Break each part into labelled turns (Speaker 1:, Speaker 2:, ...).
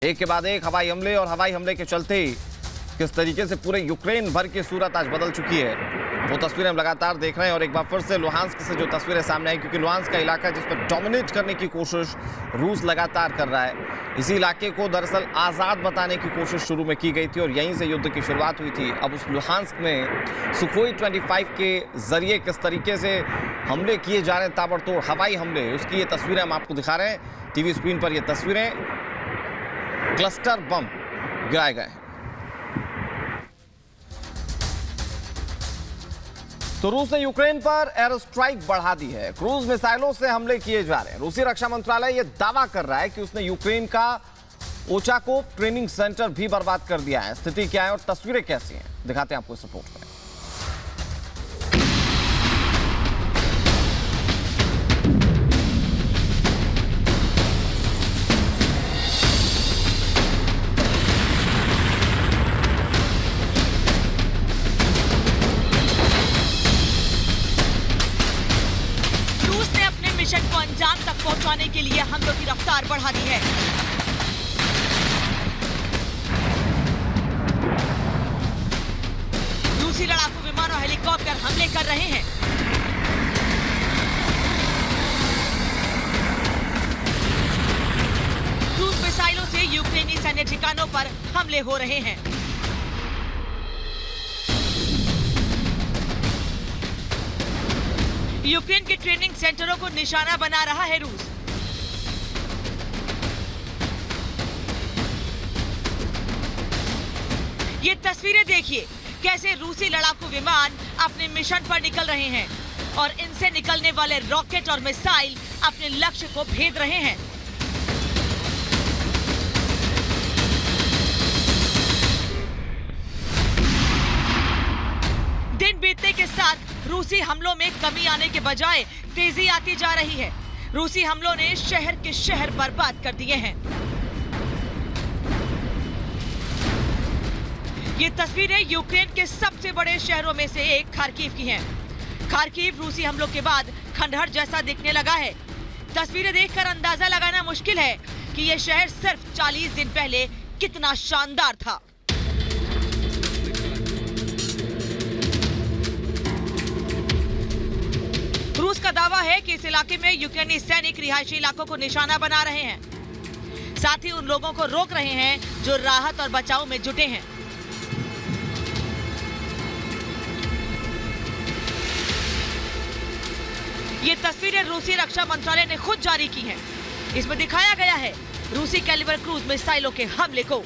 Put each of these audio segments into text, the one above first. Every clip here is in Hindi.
Speaker 1: एक के बाद एक हवाई हमले और हवाई हमले के चलते किस तरीके से पूरे यूक्रेन भर की सूरत आज बदल चुकी है, वो तस्वीरें हम लगातार देख रहे हैं। और एक बार फिर से लुहांस्क से जो तस्वीरें सामने आई, क्योंकि लुहांस्क का इलाका जिस पर डोमिनेट करने की कोशिश रूस लगातार कर रहा है, इसी इलाके को दरअसल आज़ाद बताने की कोशिश शुरू में की गई थी और यहीं से युद्ध की शुरुआत हुई थी। अब उस लुहांस्क में सुखोई 25 के जरिए किस तरीके से हमले किए जा रहे हैं, ताबड़तोड़ हवाई हमले, उसकी ये तस्वीरें हम आपको दिखा रहे हैं। टीवी स्क्रीन पर ये तस्वीरें, क्लस्टर बम गिराए गए हैं। तो रूस ने यूक्रेन पर एयर स्ट्राइक बढ़ा दी है, क्रूज मिसाइलों से हमले किए जा रहे हैं। रूसी रक्षा मंत्रालय यह दावा कर रहा है कि उसने यूक्रेन का ओचाकोव ट्रेनिंग सेंटर भी बर्बाद कर दिया है। स्थिति क्या है और तस्वीरें कैसी हैं, दिखाते हैं आपको इस रिपोर्ट में।
Speaker 2: मिशन को अंजाम तक पहुंचाने के लिए हमलों की रफ्तार बढ़ा दी है। रूसी लड़ाकू विमान और हेलीकॉप्टर हमले कर रहे हैं। रूस मिसाइलों से यूक्रेनी सैन्य ठिकानों पर हमले हो रहे हैं। यूक्रेन के ट्रेनिंग सेंटरों को निशाना बना रहा है रूस। ये तस्वीरें देखिए, कैसे रूसी लड़ाकू विमान अपने मिशन पर निकल रहे हैं और इनसे निकलने वाले रॉकेट और मिसाइल अपने लक्ष्य को भेद रहे हैं। दिन बीतने के साथ रूसी हमलों में कमी आने के बजाय तेजी आती जा रही है। रूसी हमलों ने शहर के शहर बर्बाद कर दिए हैं। ये तस्वीरें यूक्रेन के सबसे बड़े शहरों में से एक खार्किव की हैं। खार्किव रूसी हमलों के बाद खंडहर जैसा दिखने लगा है। तस्वीरें देखकर अंदाजा लगाना मुश्किल है कि यह शहर सिर्फ 40 दिन पहले कितना शानदार था। रूस का दावा है कि इस इलाके में यूक्रेनी सैनिक रिहायशी इलाकों को निशाना बना रहे हैं, साथ ही उन लोगों को रोक रहे हैं जो राहत और बचाव में जुटे हैं। ये तस्वीरें रूसी रक्षा मंत्रालय ने खुद जारी की हैं। इसमें दिखाया गया है रूसी कैलिबर क्रूज मिसाइलों के हमले को।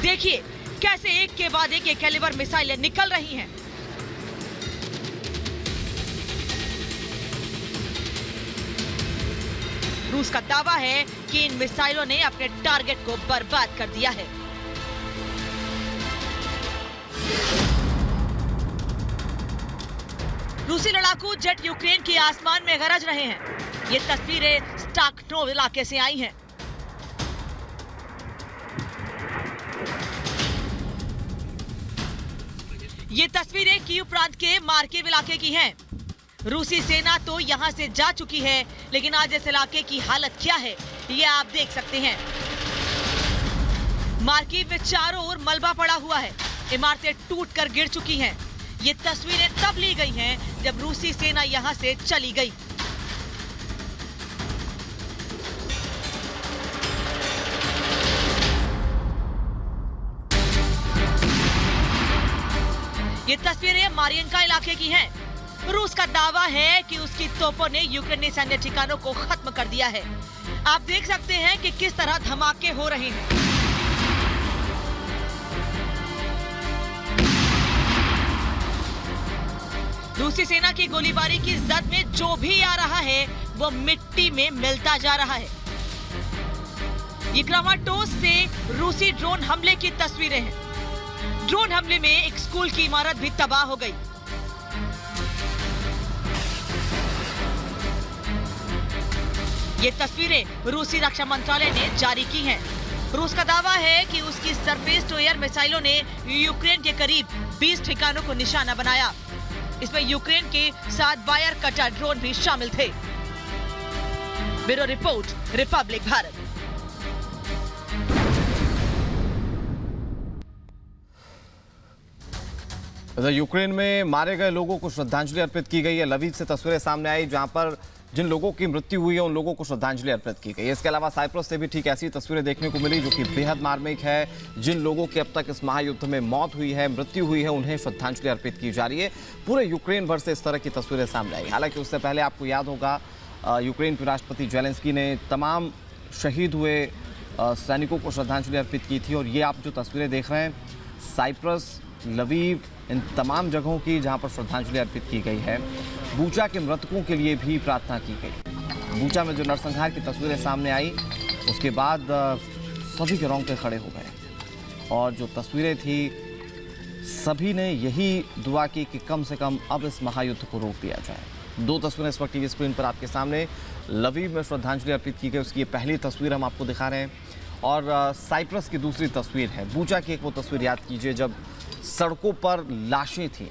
Speaker 2: देखिए कैसे एक के बाद एक कैलिबर मिसाइलें निकल रही हैं। रूस का दावा है कि इन मिसाइलों ने अपने टारगेट को बर्बाद कर दिया है। रूसी लड़ाकू जेट यूक्रेन के आसमान में गरज रहे हैं। ये तस्वीरें स्टाक्नोव इलाके से आई हैं। ये तस्वीरें कीव प्रांत के मार्किव इलाके की हैं। रूसी सेना तो यहां से जा चुकी है, लेकिन आज इस इलाके की हालत क्या है ये आप देख सकते हैं। मार्किव में चारों ओर मलबा पड़ा हुआ है, इमारतें टूटकर गिर चुकी हैं। ये तस्वीरें तब ली गई हैं जब रूसी सेना यहां से चली गई। ये तस्वीरें मारियंका इलाके की हैं। रूस का दावा है कि उसकी तोपों ने यूक्रेनी सैन्य ठिकानों को खत्म कर दिया है। आप देख सकते हैं कि किस तरह धमाके हो रहे हैं। रूसी सेना की गोलीबारी की जद में जो भी आ रहा है वो मिट्टी में मिलता जा रहा है। ये क्रामाटोस से रूसी ड्रोन हमले की तस्वीरें हैं। ड्रोन हमले में एक स्कूल की इमारत भी तबाह हो गई। ये तस्वीरें रूसी रक्षा मंत्रालय ने जारी की हैं। रूस का दावा है कि उसकी सरफेस टू एयर मिसाइलों ने यूक्रेन के करीब 20 ठिकानों को निशाना बनाया। इसमें यूक्रेन के 7 वायर कटर ड्रोन भी शामिल थे। Bureau report, Republic Bharat.
Speaker 1: इधर यूक्रेन में मारे गए लोगों को श्रद्धांजलि अर्पित की गई है। लवीव से तस्वीरें सामने आई जहां पर जिन लोगों की मृत्यु हुई है उन लोगों को श्रद्धांजलि अर्पित की गई है। इसके अलावा साइप्रस से भी ठीक ऐसी तस्वीरें देखने को मिली जो कि बेहद मार्मिक है। जिन लोगों की अब तक इस महायुद्ध में मौत हुई है, मृत्यु हुई है, उन्हें श्रद्धांजलि अर्पित की जा रही है। पूरे यूक्रेन भर से इस तरह की तस्वीरें सामने आई। हालांकि उससे पहले आपको याद होगा यूक्रेन के राष्ट्रपति जेलेंस्की ने तमाम शहीद हुए सैनिकों को श्रद्धांजलि अर्पित की थी। और ये आप जो तस्वीरें देख रहे हैं साइप्रस, लवीव, इन तमाम जगहों की जहां पर श्रद्धांजलि अर्पित की गई है। बूचा के मृतकों के लिए भी प्रार्थना की गई। बूचा में जो नरसंहार की तस्वीरें सामने आई उसके बाद सभी के रोंगटे खड़े हो गए और जो तस्वीरें थी सभी ने यही दुआ की कि कम से कम अब इस महायुद्ध को रोक दिया जाए। दो तस्वीरें इस वक्त टीवी स्क्रीन पर आपके सामने। लवीव में श्रद्धांजलि अर्पित की गई, उसकी ये पहली तस्वीर हम आपको दिखा रहे हैं। और साइप्रस की दूसरी तस्वीर है। बूचा की एक वो तस्वीर याद कीजिए जब सड़कों पर लाशें थीं,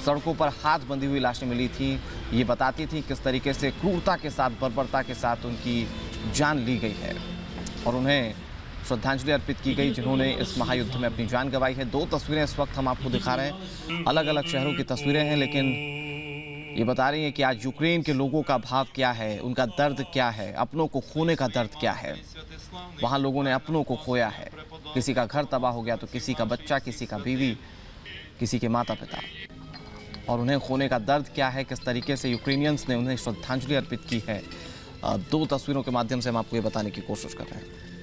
Speaker 1: सड़कों पर हाथ बंधी हुई लाशें मिली थी। ये बताती थी किस तरीके से क्रूरता के साथ, बर्बरता के साथ उनकी जान ली गई है और उन्हें श्रद्धांजलि अर्पित की गई जिन्होंने इस महायुद्ध में अपनी जान गंवाई है। दो तस्वीरें इस वक्त हम आपको दिखा रहे हैं। अलग अलग शहरों की तस्वीरें हैं लेकिन ये बता रही हैं कि आज यूक्रेन के लोगों का भाव क्या है, उनका दर्द क्या है, अपनों को खोने का दर्द क्या है। वहाँ लोगों ने अपनों को खोया है। किसी का घर तबाह हो गया तो किसी का बच्चा, किसी का बीवी, किसी के माता पिता। और उन्हें खोने का दर्द क्या है, किस तरीके से यूक्रेनियंस ने उन्हें श्रद्धांजलि अर्पित की है। दो तस्वीरों के माध्यम से हम आपको ये बताने की कोशिश कर रहे हैं।